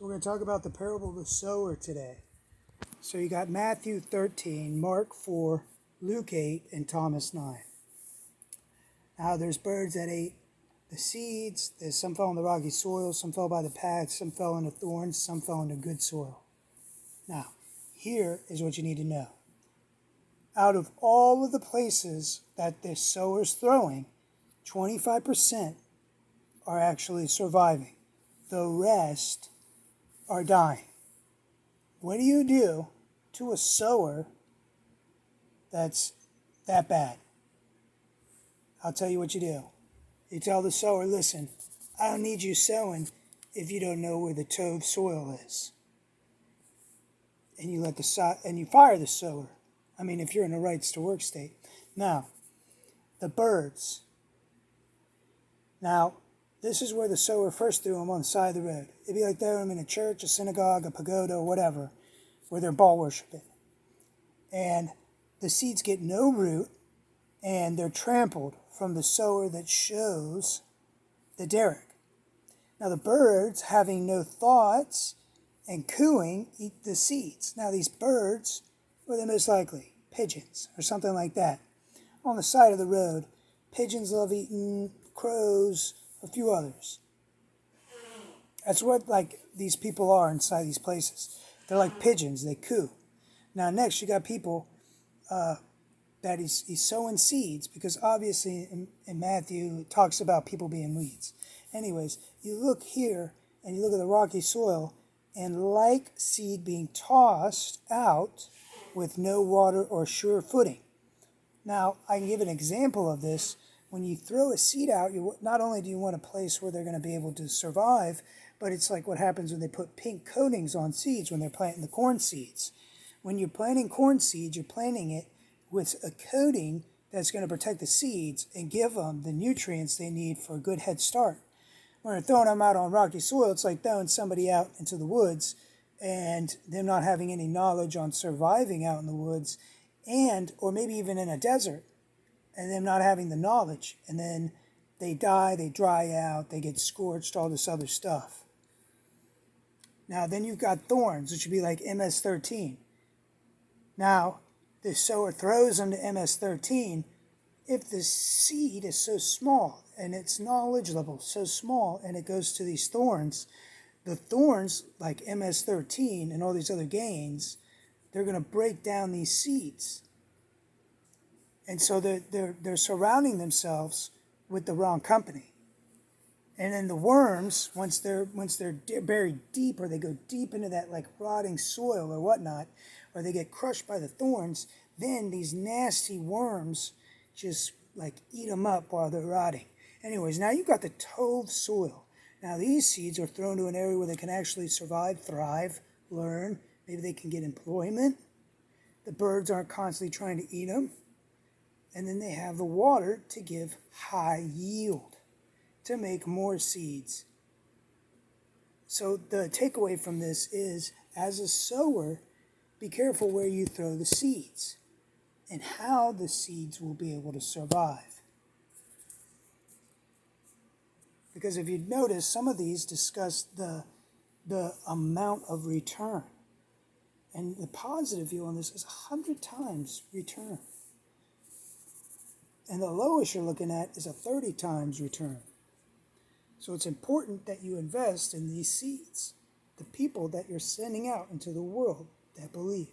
So we're going to talk about the parable of the sower today. So you got Matthew 13, Mark 4, Luke 8, and Thomas 9. Now there's birds that ate the seeds. There's some fell in the rocky soil, some fell by the path, some fell into thorns, some fell into good soil. Now, here is what you need to know. Out of all of the places that the sower's throwing, 25% are actually surviving. The rest are dying. What do you do to a sower that's that bad? I'll tell you what you do. You tell the sower, listen, I don't need you sowing if you don't know where the Tov soil is. And you you fire the sower. I mean, if you're in a rights to work state. Now, the birds. Now, this is where the sower first threw them on the side of the road. It'd be like they threw them in a church, a synagogue, a pagoda, or whatever, where they're ball worshiping. And the seeds get no root, and they're trampled from the sower that shows the derrick. Now the birds, having no thoughts and cooing, eat the seeds. Now these birds, what are they most likely? Pigeons, or something like that. On the side of the road, pigeons love eating, crows, a few others. That's what these people are inside these places. They're like pigeons, they coo. Now next you got people that he's sowing seeds, because obviously in Matthew it talks about people being weeds. Anyways, you look here and you look at the rocky soil, and like seed being tossed out with no water or sure footing. Now, I can give an example of this. When you throw a seed out, not only do you want a place where they're going to be able to survive, but it's like what happens when they put pink coatings on seeds when they're planting the corn seeds. When you're planting corn seeds, you're planting it with a coating that's going to protect the seeds and give them the nutrients they need for a good head start. When you're throwing them out on rocky soil, it's like throwing somebody out into the woods and them not having any knowledge on surviving out in the woods, or maybe even in a desert, and them not having the knowledge, and then they die, they dry out, they get scorched, all this other stuff. Now then you've got thorns, which would be like MS-13. Now, the sower throws them to MS-13. If the seed is so small and its knowledge level so small and it goes to these thorns, the thorns, like MS-13 and all these other gains, they're going to break down these seeds. And so they're surrounding themselves with the wrong company. And then the worms, once they're buried deep, or they go deep into that like rotting soil or whatnot, or they get crushed by the thorns, then these nasty worms just like eat them up while they're rotting. Anyways, now you've got the Tov soil. Now these seeds are thrown to an area where they can actually survive, thrive, learn. Maybe they can get employment. The birds aren't constantly trying to eat them. And then they have the water to give high yield, to make more seeds. So the takeaway from this is, as a sower, be careful where you throw the seeds and how the seeds will be able to survive. Because if you'd notice, some of these discuss the amount of return. And the positive view on this is 100 times return. And the lowest you're looking at is a 30 times return. So it's important that you invest in these seeds, the people that you're sending out into the world that believe.